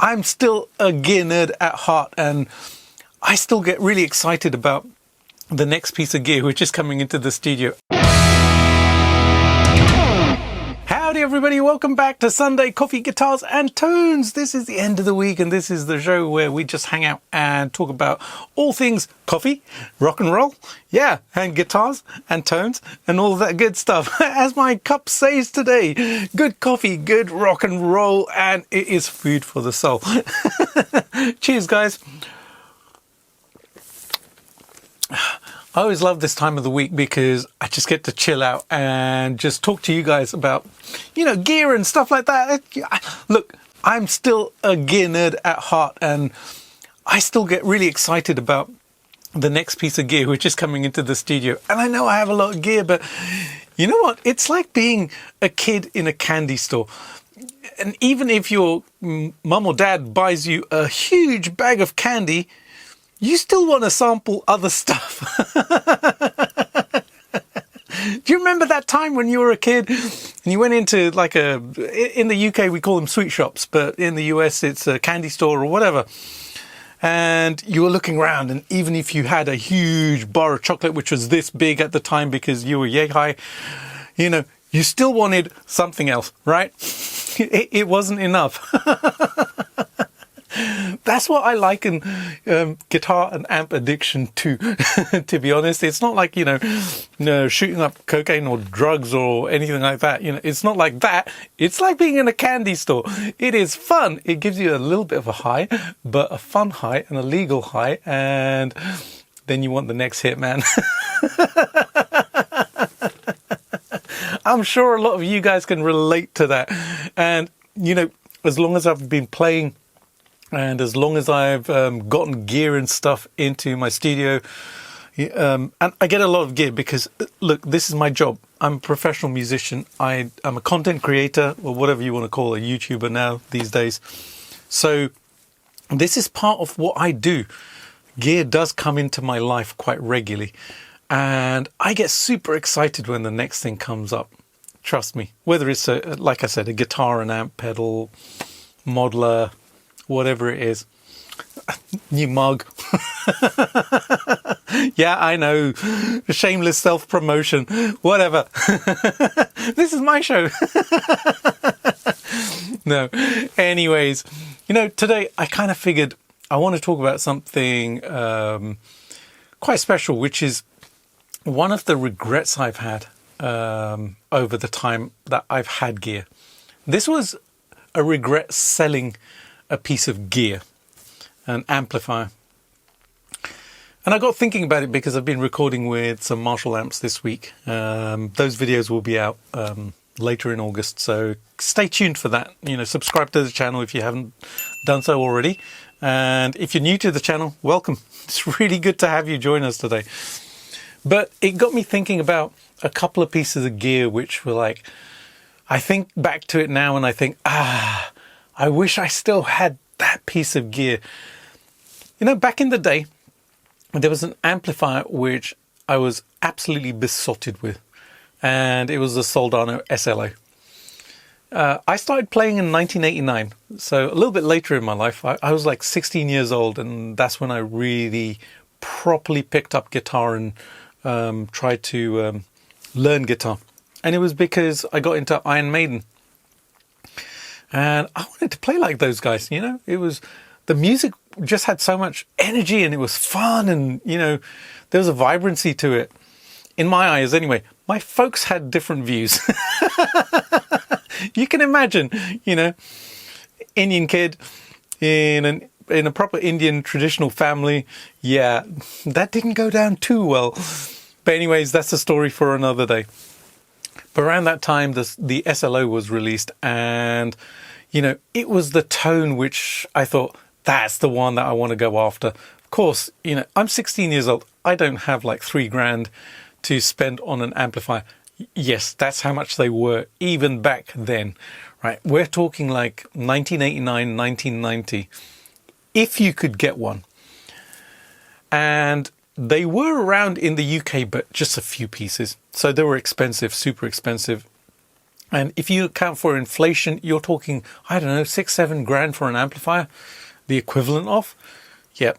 I'm still a gear nerd at heart, and I still get really excited about the next piece of gear which is coming into the studio. Howdy everybody, welcome back to Sunday Coffee, Guitars and Tones. This is the end of the week and this is the show where we just hang out and talk about all things coffee, rock and roll, yeah, and guitars and tones and all that good stuff. As my cup says today, good coffee, good rock and roll, and it is food for the soul. Cheers guys. I always love this time of the week because I just get to chill out and just talk to you guys about, you know, gear and stuff like that. Look, I'm still a gear nerd at heart, and I still get really excited about the next piece of gear which is coming into the studio. And I know I have a lot of gear, but you know what? It's like being a kid in a candy store. And even if your mum or dad buys you a huge bag of candy, you still want to sample other stuff. Do you remember that time when you were a kid and you went into like in the UK we call them sweet shops, but in the US it's a candy store or whatever. And you were looking around, and even if you had a huge bar of chocolate, which was this big at the time because you were yay high, you know, you still wanted something else, right? It wasn't enough. That's what I liken guitar and amp addiction to, to be honest. It's not like, you know, shooting up cocaine or drugs or anything like that. You know, it's not like that. It's like being in a candy store. It is fun. It gives you a little bit of a high, but a fun high and a legal high. And then you want the next hit, man. I'm sure a lot of you guys can relate to that. And, you know, as long as I've been playing and as long as I've gotten gear and stuff into my studio, and I get a lot of gear because, look, this is my job. I'm a professional musician. I'm a content creator, or whatever you want to call a YouTuber now these days. So this is part of what I do. Gear does come into my life quite regularly. And I get super excited when the next thing comes up. Trust me. Whether it's, like I said, a guitar, an amp pedal, modeler, whatever it is. New mug. Yeah, I know. Shameless self-promotion. Whatever. This is my show. No. Anyways, you know, today I kind of figured I want to talk about something quite special, which is one of the regrets I've had over the time that I've had gear. This was a regret selling a piece of gear, an amplifier. And I got thinking about it because I've been recording with some Marshall amps this week. Those videos will be out later in August, so stay tuned for that. You know, subscribe to the channel if you haven't done so already. And if you're new to the channel, welcome. It's really good to have you join us today. But it got me thinking about a couple of pieces of gear which were like, I think back to it now and I think, I wish I still had that piece of gear. You know, back in the day, there was an amplifier which I was absolutely besotted with, and it was the Soldano SLO. I started playing in 1989, so a little bit later in my life. I was like 16 years old, and that's when I really properly picked up guitar and tried to learn guitar. And it was because I got into Iron Maiden. And I wanted to play like those guys, you know. It was, the music just had so much energy and it was fun, and, you know, there was a vibrancy to it. In my eyes, anyway. My folks had different views. You can imagine, you know, Indian kid in a proper Indian traditional family. Yeah, that didn't go down too well. But anyways, that's a story for another day. But around that time, the SLO was released, and, you know, it was the tone which I thought, that's the one that I want to go after. Of course, you know, I'm 16 years old. I don't have like $3,000 to spend on an amplifier. Yes, that's how much they were even back then, right? We're talking like 1989, 1990, if you could get one. And they were around in the UK, but just a few pieces. So they were expensive, super expensive. And if you account for inflation, you're talking, I don't know, 6-7 grand for an amplifier, the equivalent of. Yep.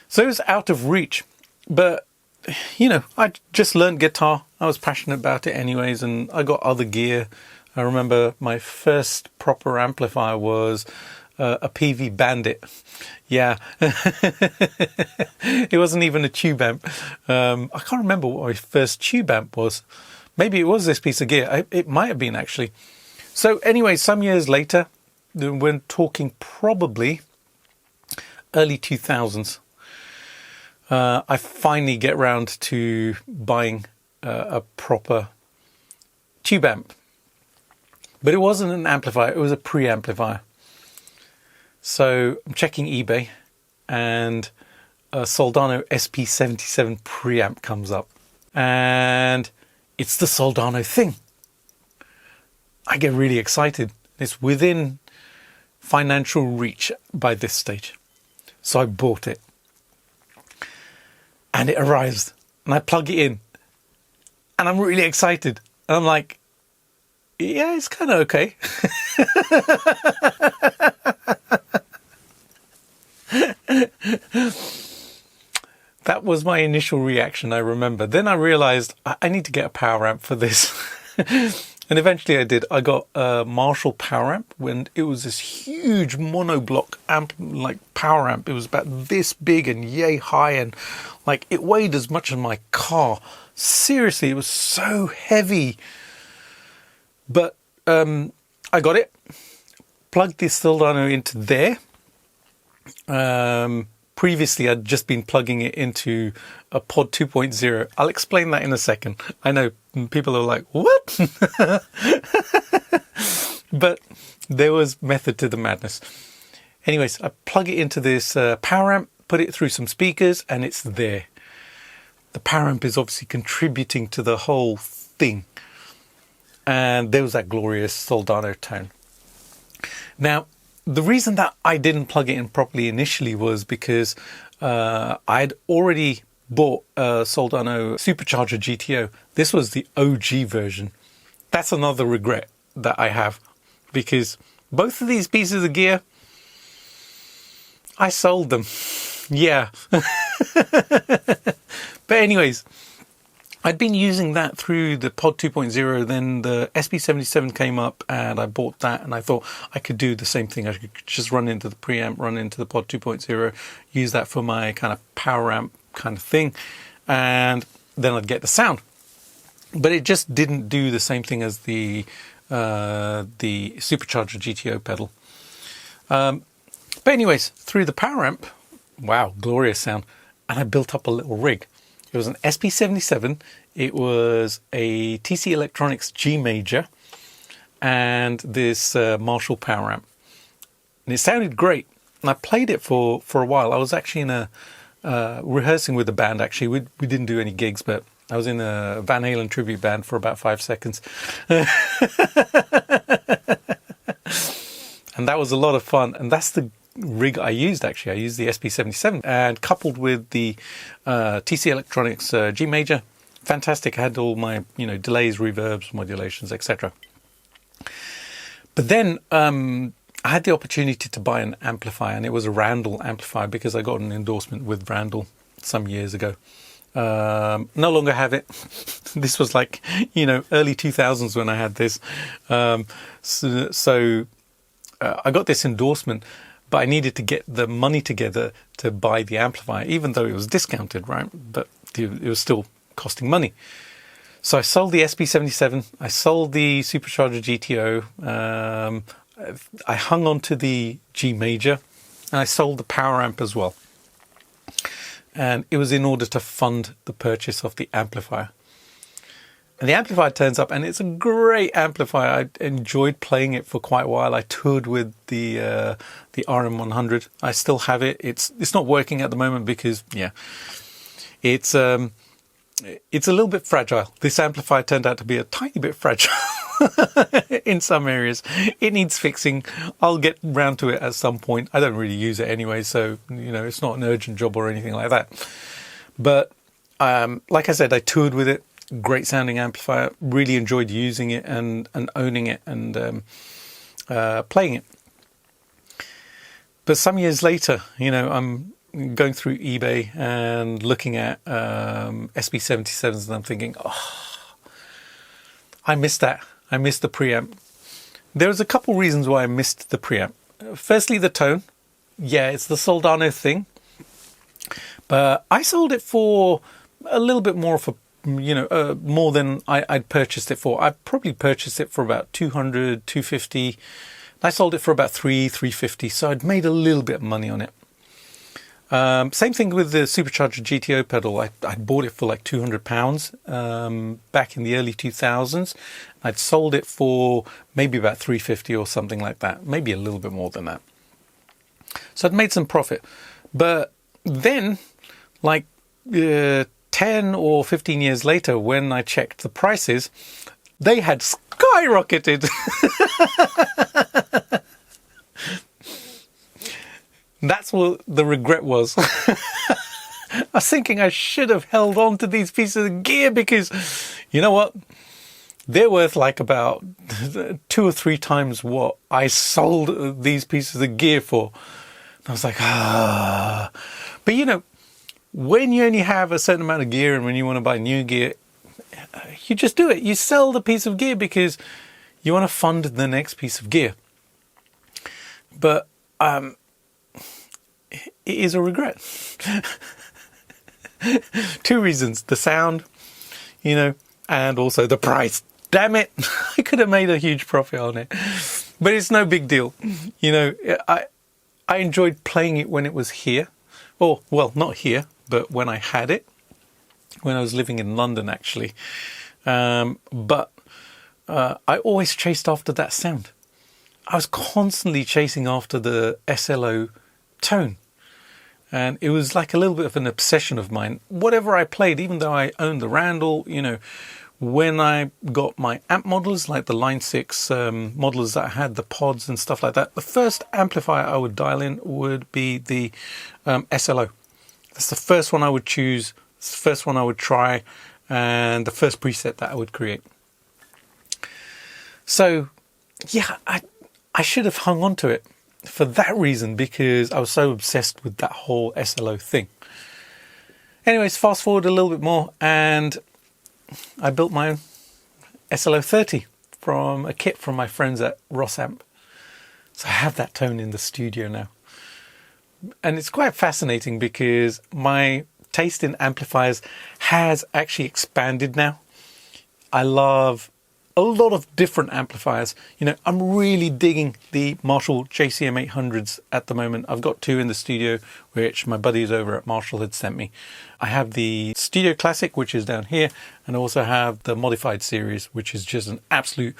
So it was out of reach. But, you know, I just learned guitar. I was passionate about it anyways, and I got other gear. I remember my first proper amplifier was a PV Bandit. Yeah. It wasn't even a tube amp. I can't remember what my first tube amp was. Maybe it was this piece of gear. It might have been, actually. So anyway, some years later, we're talking probably early 2000s, I finally get round to buying a proper tube amp. But it wasn't an amplifier, it was a preamplifier. So I'm checking eBay, and a Soldano SP77 preamp comes up. And it's the Soldano thing. I get really excited. It's within financial reach by this stage. So I bought it. And it arrives. And I plug it in. And I'm really excited. And I'm like, yeah, it's kind of okay. That was my initial reaction, I remember. Then I realized I need to get a power amp for this. And eventually I did. I got a Marshall power amp when it was this huge monoblock amp, like power amp. It was about this big and yay high, and like it weighed as much as my car. Seriously, it was so heavy. But I got it, plugged this Soldano into there. Previously, I'd just been plugging it into a Pod 2.0. I'll explain that in a second. I know people are like, what? But there was method to the madness. Anyways, I plug it into this power amp, put it through some speakers, and it's there. The power amp is obviously contributing to the whole thing. And there was that glorious Soldano tone. Now, the reason that I didn't plug it in properly initially was because I'd already bought a Soldano Supercharger GTO. This was the OG version. That's another regret that I have, because both of these pieces of gear, I sold them. Yeah. But anyways, I'd been using that through the Pod 2.0, then the SP77 came up and I bought that, and I thought I could do the same thing. I could just run into the preamp, run into the Pod 2.0, use that for my kind of power amp kind of thing, and then I'd get the sound. But it just didn't do the same thing as the Supercharger GTO pedal. But anyways, through the power amp, wow, glorious sound. And I built up a little rig. It was an SP77, it was a TC Electronics G Major, and this Marshall power amp. And it sounded great. And I played it for a while. I was actually in a rehearsing with the band, actually. We didn't do any gigs, but I was in a Van Halen tribute band for about 5 seconds. And that was a lot of fun. And that's the rig I used, actually. I used the SP77, and coupled with the TC Electronics G Major, fantastic. I had all my delays, reverbs, modulations, etc. But then I had the opportunity to buy an amplifier, and it was a Randall amplifier because I got an endorsement with Randall some years ago. No longer have it. This was like early 2000s when I had this. So I got this endorsement, but I needed to get the money together to buy the amplifier, even though it was discounted, right? But it was still costing money. So I sold the SP77, I sold the Supercharger GTO, I hung on to the G Major, and I sold the power amp as well. And it was in order to fund the purchase of the amplifier. And the amplifier turns up, and it's a great amplifier. I enjoyed playing it for quite a while. I toured with the RM100. I still have it. It's not working at the moment because it's a little bit fragile. This amplifier turned out to be a tiny bit fragile in some areas. It needs fixing. I'll get round to it at some point. I don't really use it anyway, so it's not an urgent job or anything like that. But like I said, I toured with it. great sounding amplifier. Really enjoyed using it and owning it and playing it. But some years later, you know, I'm going through eBay and looking at SP77s, and I'm thinking, oh, I missed that. I missed the preamp. There's a couple reasons why I missed the preamp. Firstly, the tone. Yeah, it's the Soldano thing. But I sold it for a little bit more for, you know, more than I'd purchased it for. I probably purchased it for about 200, 250. I sold it for about 350. So I'd made a little bit of money on it. Same thing with the Supercharger GTO pedal. I bought it for like £200 back in the early 2000s. I'd sold it for maybe about 350 or something like that. Maybe a little bit more than that. So I'd made some profit. But then, like 10 or 15 years later, when I checked the prices, they had skyrocketed. That's what the regret was. I was thinking I should have held on to these pieces of gear because, you know what? They're worth like about 2 or 3 times what I sold these pieces of gear for. And I was like, ah. But you know, when you only have a certain amount of gear and when you want to buy new gear, you just do it. You sell the piece of gear because you want to fund the next piece of gear. But it is a regret. 2 reasons: the sound, you know, and also the price. Damn it, I could have made a huge profit on it, but it's no big deal. You know, I enjoyed playing it when it was here, or well, not here, but when I had it, when I was living in London actually. But I always chased after that sound. I was constantly chasing after the SLO tone. And it was like a little bit of an obsession of mine. Whatever I played, even though I owned the Randall, you know, when I got my amp models, like the Line 6 models that I had, the pods and stuff like that, the first amplifier I would dial in would be the SLO. That's the first one I would choose, it's the first one I would try, and the first preset that I would create. So, yeah, I should have hung on to it for that reason, because I was so obsessed with that whole SLO thing. Anyways, fast forward a little bit more, and I built my own SLO30 from a kit from my friends at Ross Amp. So I have that tone in the studio now. And it's quite fascinating because my taste in amplifiers has actually expanded now. I love a lot of different amplifiers. You know, I'm really digging the Marshall JCM 800s at the moment. I've got 2 in the studio, which my buddies over at Marshall had sent me. I have the Studio Classic, which is down here, and I also have the Modified series, which is just an absolute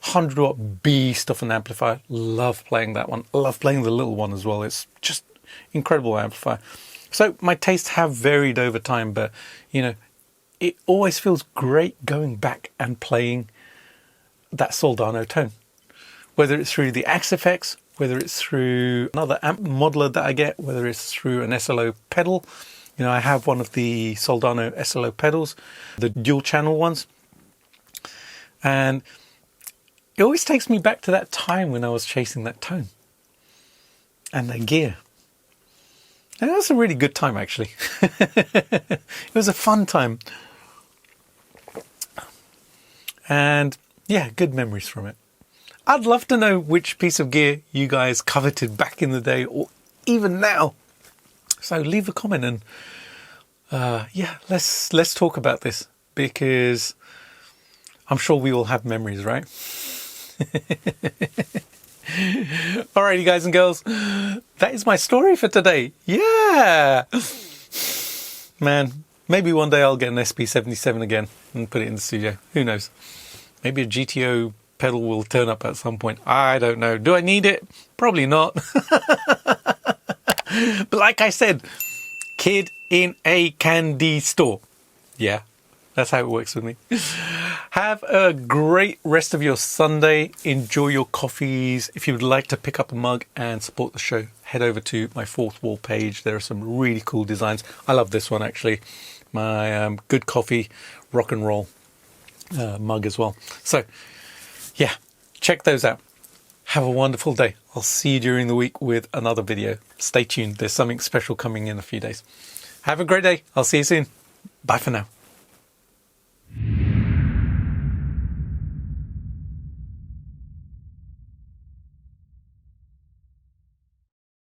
100-watt beast of an amplifier. Love playing that one. Love playing the little one as well. It's just incredible amplifier. So my tastes have varied over time, but you know, it always feels great going back and playing that Soldano tone, whether it's through the Axe effects, whether it's through another amp modeler that I get, whether it's through an SLO pedal. You know, I have one of the Soldano SLO pedals, the dual channel ones, and it always takes me back to that time when I was chasing that tone and that gear. And that was a really good time, actually. It was a fun time. And yeah, good memories from it. I'd love to know which piece of gear you guys coveted back in the day or even now. So leave a comment and yeah, let's talk about this, because I'm sure we all have memories, right? Alrighty, guys and girls, that is my story for today. Yeah, man, maybe one day I'll get an SP77 again and put it in the studio. Who knows? Maybe a GTO pedal will turn up at some point. I don't know. Do I need it? Probably not. But like I said, kid in a candy store. Yeah, That's how it works with me. Have a great rest of your Sunday. Enjoy your coffees. If you would like to pick up a mug and support the show, head over to my Fourth Wall page. There are some really cool designs. I love this one, actually. My Good Coffee Rock and Roll mug as well. So, yeah, check those out. Have a wonderful day. I'll see you during the week with another video. Stay tuned. There's something special coming in a few days. Have a great day. I'll see you soon. Bye for now.